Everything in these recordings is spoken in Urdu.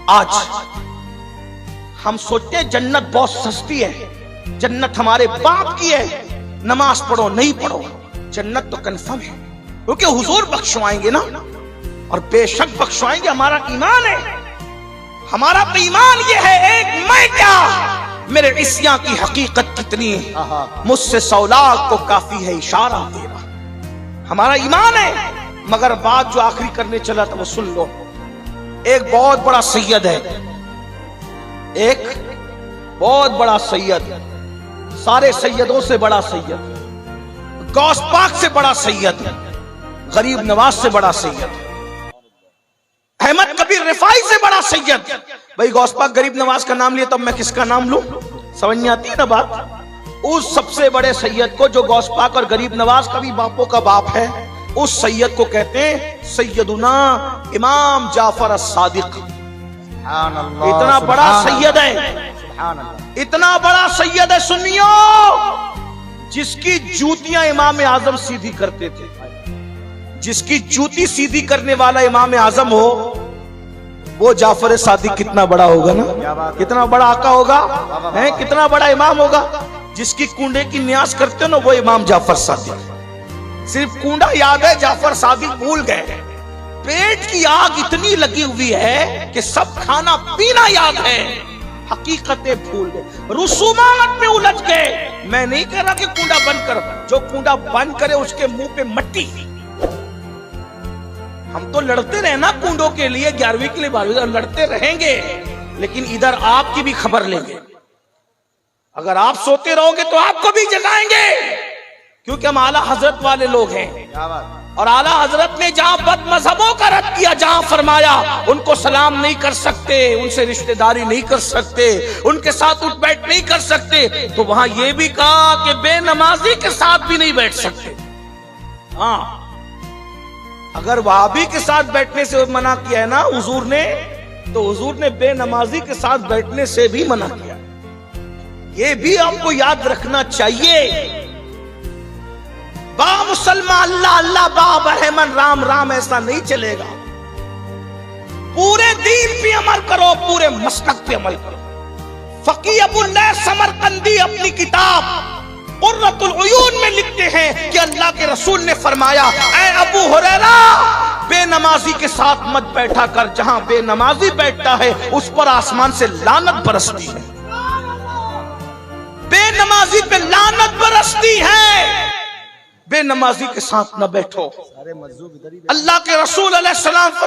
آج ہم سوچتے ہیں جنت بہت سستی ہے، جنت ہمارے باپ کی ہے، نماز پڑھو نہیں پڑھو، جنت تو کنفرم ہے کیونکہ حضور بخشوائیں گے نا، اور بے شک بخشوائیں گے۔ ہمارا ایمان ہے، ہمارا تو ایمان یہ ہے، ایک میں کیا میرے عصیاں کی حقیقت کتنی ہے، مجھ سے 100 لاکھ کو کافی ہے اشارہ تیرا۔ ہمارا ایمان ہے، مگر بات جو آخری کرنے چلا تھا وہ سن لو۔ ایک بہت بڑا سید ہے، ایک بہت بڑا سید، سارے سیدوں سے بڑا سید، غوث پاک سے بڑا سید، غریب نواز سے بڑا سید، احمد کبیر رفاعی سے بڑا سید۔ بھائی غوث پاک غریب نواز کا نام لیا تب میں کس کا نام لوں؟ سمجھ نہیں آتی ہے نا بات؟ اس سب سے بڑے سید کو جو غوث پاک اور غریب نواز کا بھی باپوں کا باپ ہے، اس سید کو کہتے ہیں سیدنا امام جعفر الصادق۔ اتنا بڑا سید ہے، اتنا بڑا سید ہے سنیو، جس کی جوتیاں امام اعظم سیدھی کرتے تھے۔ جس کی جوتی سیدھی کرنے والا امام اعظم ہو، وہ جعفر صادق کتنا بڑا ہوگا نا، کتنا بڑا آقا ہوگا، کتنا بڑا امام ہوگا۔ جس کی کنڈے کی نیاز کرتے ہو نا، وہ امام جعفر صادق۔ صرف کنڈا یاد ہے، جعفر صادق بھول گئے۔ پیٹ کی آگ اتنی لگی ہوئی ہے کہ سب کھانا پینا یاد ہے، حقیقتیں بھول گئے، رسومات میں الجھ گئے۔ میں نہیں کہہ رہا کہ کنڈا بند کر، جو کنڈا بند کرے اس کے منہ پہ مٹی۔ ہم تو لڑتے رہے نا کنڈوں کے لیے، 11ویں کے لیے 12ویں لڑتے رہیں گے، لیکن ادھر آپ کی بھی خبر لیں گے۔ اگر آپ سوتے رہو گے تو آپ کو بھی جگائیں گے، کیونکہ ہم اعلیٰ حضرت والے لوگ ہیں۔ اور اعلیٰ حضرت نے جہاں بد مذہبوں کا رد کیا، جہاں فرمایا ان کو سلام نہیں کر سکتے، ان سے رشتہ داری نہیں کر سکتے، ان کے ساتھ اٹھ بیٹھ نہیں کر سکتے، تو وہاں یہ بھی کہا کہ بے نمازی کے ساتھ بھی نہیں بیٹھ سکتے۔ ہاں، اگر وہابی کے ساتھ بیٹھنے سے منع کیا ہے نا حضور نے، تو حضور نے بے نمازی کے ساتھ بیٹھنے سے بھی منع کیا۔ یہ بھی آپ کو یاد رکھنا چاہیے۔ با مسلمان اللہ اللہ، با برہمن رام رام، ایسا نہیں چلے گا۔ پورے دین پہ عمل کرو، پورے مسلک پہ عمل کرو۔ فقی ابو اللہ سمرقندی اپنی کتاب قرۃ العیون میں لکھتے ہیں کہ اللہ کے رسول نے فرمایا، اے ابو ہریرہ، بے نمازی کے ساتھ مت بیٹھا کر، جہاں بے نمازی بیٹھتا ہے اس پر آسمان سے لعنت برستی ہے، بے نمازی پہ لعنت برستی ہے، بے نمازی کے ساتھ نہ بیٹھو۔ اللہ کے رسول علیہ السلام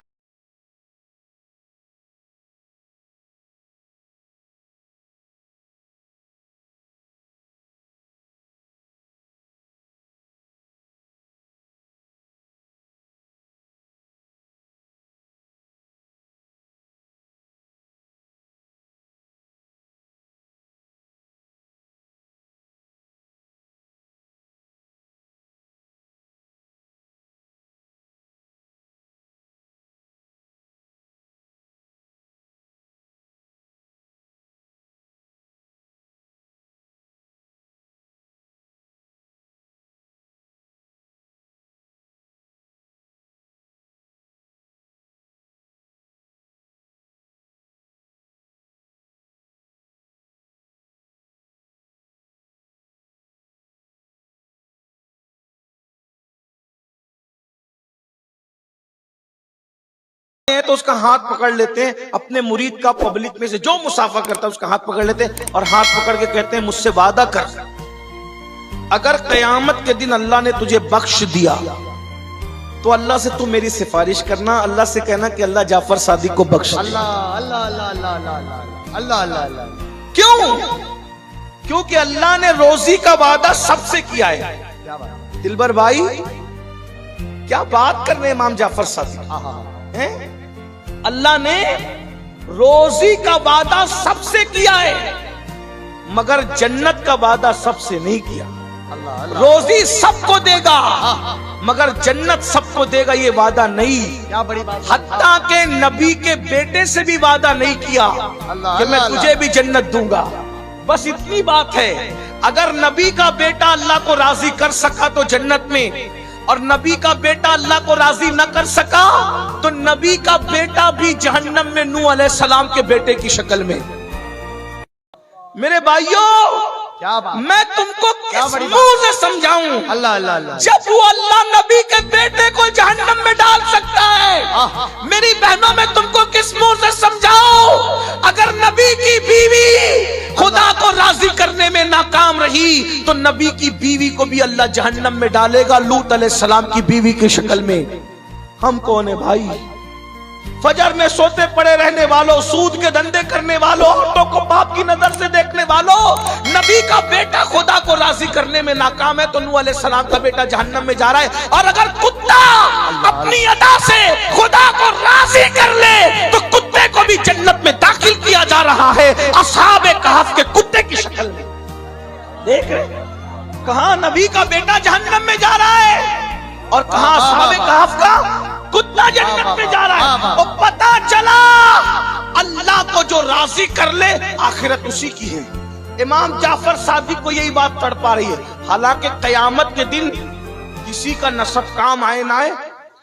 تو اس کا ہاتھ پکڑ لیتے ہیں، اپنے مرید کا پبلک میں سے جو مسافہ کرتا ہے اس کا ہاتھ پکڑ لیتے ہیں اور ہاتھ پکڑ کے کہتے ہیں، مجھ سے وعدہ کر، اگر قیامت کے دن اللہ نے تجھے بخش دیا تو اللہ سے تو میری سفارش کرنا، اللہ سے کہنا کہ اللہ جعفر صادق کو بخش دے۔ اللہ کیوں؟ کیونکہ اللہ نے روزی کا وعدہ سب سے کیا ہے۔ دلبر بھائی کیا بات کر رہے ہیں امام جعفر صادق، اللہ نے روزی کا وعدہ سب سے کیا ہے، مگر جنت کا وعدہ سب سے نہیں کیا۔ روزی سب کو دے گا مگر جنت سب کو دے گا، یہ وعدہ نہیں۔ حتیٰ کہ نبی کے بیٹے سے بھی وعدہ نہیں کیا کہ میں تجھے بھی جنت دوں گا، بس اتنی بات ہے۔ اگر نبی کا بیٹا اللہ کو راضی کر سکا تو جنت میں، اور نبی کا بیٹا اللہ کو راضی نہ کر سکا تو نبی کا بیٹا بھی جہنم میں نوح علیہ السلام کے بیٹے کی شکل میں. میرے بھائیوں میں تم کو کس منہ سے سمجھاؤں؟ اللہ اللہ اللہ. جب وہ اللہ نبی کے بیٹے کو جہنم میں ڈال سکتا ہے, میری بہنوں میں تم کو کس منہ سے سمجھاؤں؟ اگر نبی کی بیوی خدا کو راضی کرنے میں ناکام رہی تو نبی کی بیوی کو بھی اللہ جہنم میں ڈالے گا لوط علیہ السلام کی بیوی کی شکل میں. ہم کون ہیں بھائی؟ فجر میں سوتے پڑے رہنے والوں, سود کے دھندے کرنے والوں, عورتوں کو باپ کی نظر سے دیکھنے والوں, نبی کا بیٹا خدا کو راضی کرنے میں ناکام ہے تو نوح علیہ السلام کا بیٹا جہنم میں جا رہا ہے. اور اگر کتا اپنی ادا سے خدا کو راضی کر لے تو کتے کو بھی جنت میں داخل کیا جا رہا ہے اصحاب کہف کے کتے کی شکل میں. دیکھ رہے کہاں نبی کا بیٹا جہنم میں جا رہا ہے اور کہاں اصحاب کہف کا کتا جنت میں جا رہا ہے. اور پتا چلا اللہ کو جو راضی کر لے آخرت اسی کی ہے. امام جعفر صادق کو یہی بات تڑپا رہی ہے. حالانکہ قیامت کے دن کسی کا نسب کام آئے نہ آئے,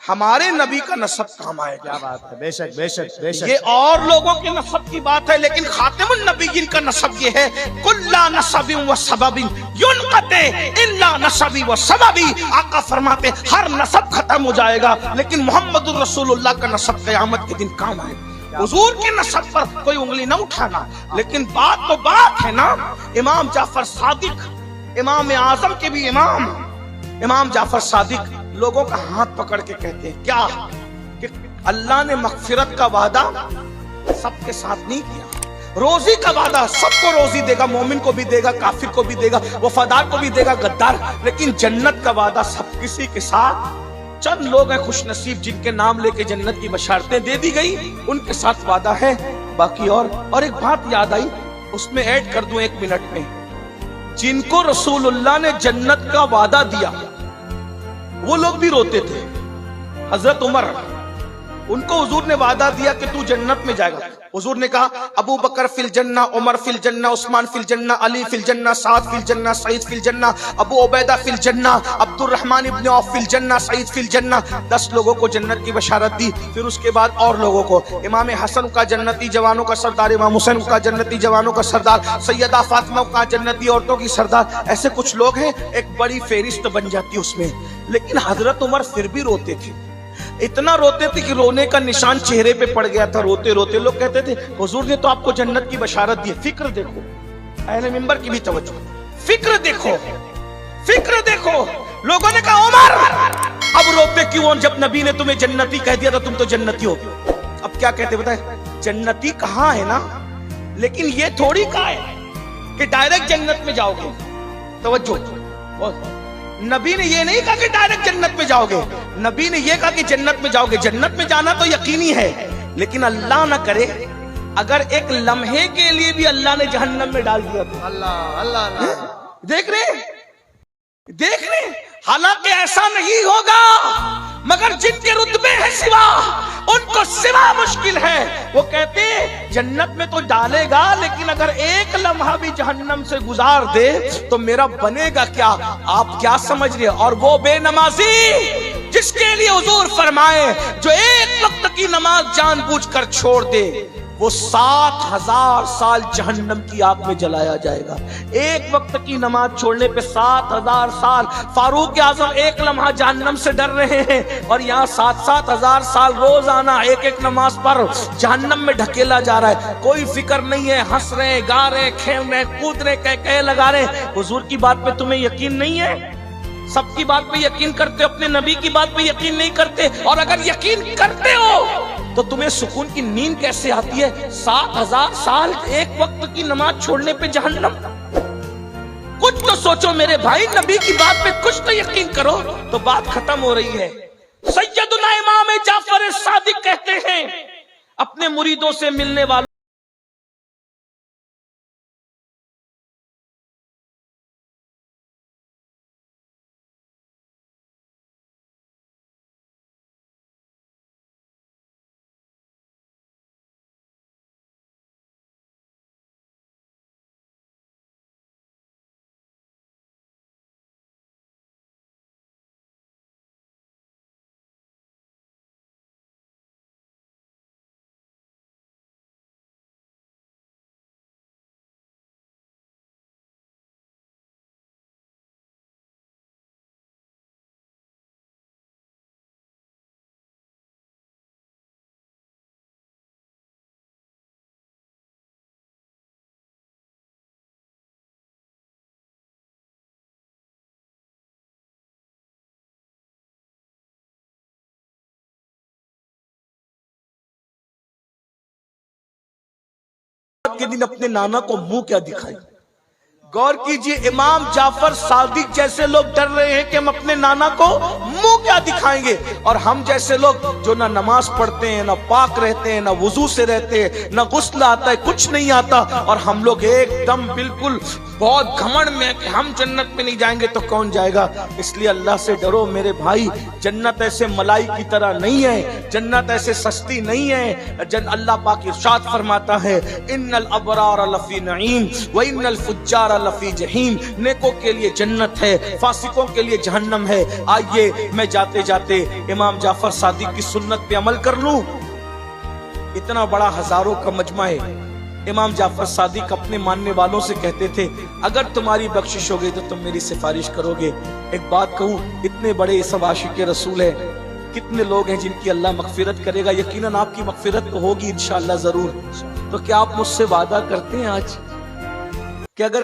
ہمارے نبی کا نسب کام آئے. کیا بات ہے, بے شک بے شک بے شک. یہ اور لوگوں کے نسب کی بات ہے, لیکن خاتم النبیین کا نسب یہ ہے کلا نسب و سبب ينقطع الا نسبی و سببی. آقا فرماتے ہر نسب ختم ہو جائے گا لیکن محمد الرسول اللہ کا نسب قیامت کے دن کام آئے. حضور کے نسب پر کوئی انگلی نہ اٹھانا, لیکن بات تو بات ہے نا. امام جعفر صادق امام اعظم کے بھی امام جعفر صادق لوگوں کا ہاتھ پکڑ کے کہتے ہیں کیا کہ اللہ نے مغفرت کا وعدہ سب کے ساتھ نہیں کیا, روزی کا وعدہ سب کو روزی دے گا, مومن کو بھی دے گا, کافر کو بھی دے گا, وفادار کو بھی دے گا, غدار, لیکن جنت کا وعدہ سب کسی کے ساتھ. چند لوگ ہیں خوش نصیب جن کے نام لے کے جنت کی بشارتیں دے دی گئی, ان کے ساتھ وعدہ ہے. باقی اور ایک بات یاد آئی, اس میں ایڈ کر دوں 1 منٹ میں. جن کو رسول اللہ نے جنت کا وعدہ دیا وہ لوگ بھی روتے تھے. حضرت عمر, ان کو حضور نے وعدہ دیا کہ تو جنت میں جائے گا. حضور نے کہا ابو بکر فی الجنہ, عمر فی الجنہ, عثمان فی الجنہ, علی فی الجنہ, سعد فی الجنہ, سعید فی الجنہ, ابو عبیدہ فی الجنہ, عبد الرحمن ابن عوف فی الجنہ, سعید فی الجنہ. 10 لوگوں کو جنت کی بشارت دی. پھر اس کے بعد اور لوگوں کو, امام حسن کا جنتی جوانوں کا سردار, امام حسین کا جنتی جوانوں کا سردار, سیدہ فاطمہ کا جنتی عورتوں کی سردار. ایسے کچھ لوگ ہیں, ایک بڑی فہرست بن جاتی اس میں. لیکن حضرت عمر پھر بھی روتے تھے, اتنا روتے تھے کہ رونے کا نشان چہرے پہ پڑ گیا تھا. روتے روتے لوگ کہتے تھے حضور نے تو آپ کو جنت کی بشارت دی. فکر دیکھو, اہل منبر کی بھی توجہ, فکر دیکھو, فکر دیکھو. لوگوں نے کہا عمر اب روتے کیوں جب نبی نے تمہیں جنتی کہہ دیا تھا, تم تو جنتی ہو. اب کیا کہتے بتائیں, جنتی کہاں ہے نا, لیکن یہ تھوڑی کہا ہے کہ ڈائریکٹ جنت میں جاؤ گے. توجہ, نبی نے یہ نہیں کہا کہ ڈائریکٹ جنت میں جاؤ گے, نبی نے یہ کہا کہ جنت میں جاؤ گے. جنت میں جانا تو یقینی ہے, لیکن اللہ نہ کرے اگر ایک لمحے کے لیے بھی اللہ نے جہنم میں ڈال دیا تو. اللہ اللہ اللہ. دیکھ رہے حالانکہ ایسا نہیں ہوگا, مگر جن کے رتبے ہیں سوا, ان کو سوا مشکل ہے. وہ کہتے جنت میں تو ڈالے گا, لیکن اگر ایک لمحہ بھی جہنم سے گزار دے تو میرا بنے گا کیا. آپ کیا سمجھ رہے؟ اور وہ بے نمازی جس کے لیے حضور فرمائے جو ایک وقت کی نماز جان بوجھ کر چھوڑ دے وہ 7,000 سال جہنم کی آگ میں جلایا جائے گا. ایک وقت کی نماز چھوڑنے پہ 7,000 سال. فاروق اعظم ایک لمحہ جہنم سے ڈر رہے ہیں, اور یہاں 7,000 سال روزانہ ایک نماز پر جہنم میں ڈھکیلا جا رہا ہے. کوئی فکر نہیں ہے, ہنس رہے, گا رہے, کھیل رہے, کود رہے, کہہ لگا رہے. حضور کی بات پہ تمہیں یقین نہیں ہے؟ سب کی بات پہ یقین کرتے, اپنے نبی کی بات پہ یقین نہیں کرتے. اور اگر یقین کرتے ہو تو تمہیں سکون کی نیند کیسے آتی ہے؟ 7,000 سال ایک وقت کی نماز چھوڑنے پہ جہنم. کچھ تو سوچو میرے بھائی, نبی کی بات پہ کچھ تو یقین کرو. تو بات ختم ہو رہی ہے. سیدنا امام جعفر صادق کہتے ہیں اپنے مریدوں سے ملنے والوں قیامت کے دن اپنے نانا کو منہ کیا دکھائیں؟ غور کیجئے، امام جعفر صادق جیسے لوگ ڈر رہے ہیں کہ ہم اپنے نانا کو منہ کیا دکھائیں گے، اور ہم جیسے لوگ جو نہ نماز پڑھتے ہیں، نہ پاک رہتے ہیں، نہ وضو سے رہتے ہیں، نہ غسل آتا ہے، کچھ نہیں آتا، اور ہم لوگ ایک دم بالکل بہت گھمنڈ میں کہ ہم جنت میں نہیں جائیں گے تو کون جائے گا؟ اس لیے اللہ سے ڈرو میرے بھائی، جنت ایسے ملائی کی طرح نہیں ہے، جنت ایسے سستی نہیں ہے۔ اللہ پاک ارشاد فرماتا ہے ان الابرار لفی نعیم وان الفجار لفی جہیم، نیکوں کے لیے جنت ہے، فاسقوں کے لیے جہنم ہے۔ آئیے میں جاتے جاتے امام جعفر صادق کی سنت پہ عمل کر لوں۔ اتنا بڑا ہزاروں کا مجمع ہے، امام جعفر صادق اپنے ماننے والوں سے کہتے تھے اگر تمہاری بخشش ہو گئی تو تم میری سفارش کرو گے۔ ایک بات کہوں، اتنے بڑے سب عاشق رسول ہیں، کتنے لوگ ہیں جن کی اللہ مغفرت کرے گا؟ یقیناً آپ کی مغفرت تو ہوگی انشاءاللہ ضرور۔ تو کیا آپ مجھ سے وعدہ کرتے ہیں آج کہ اگر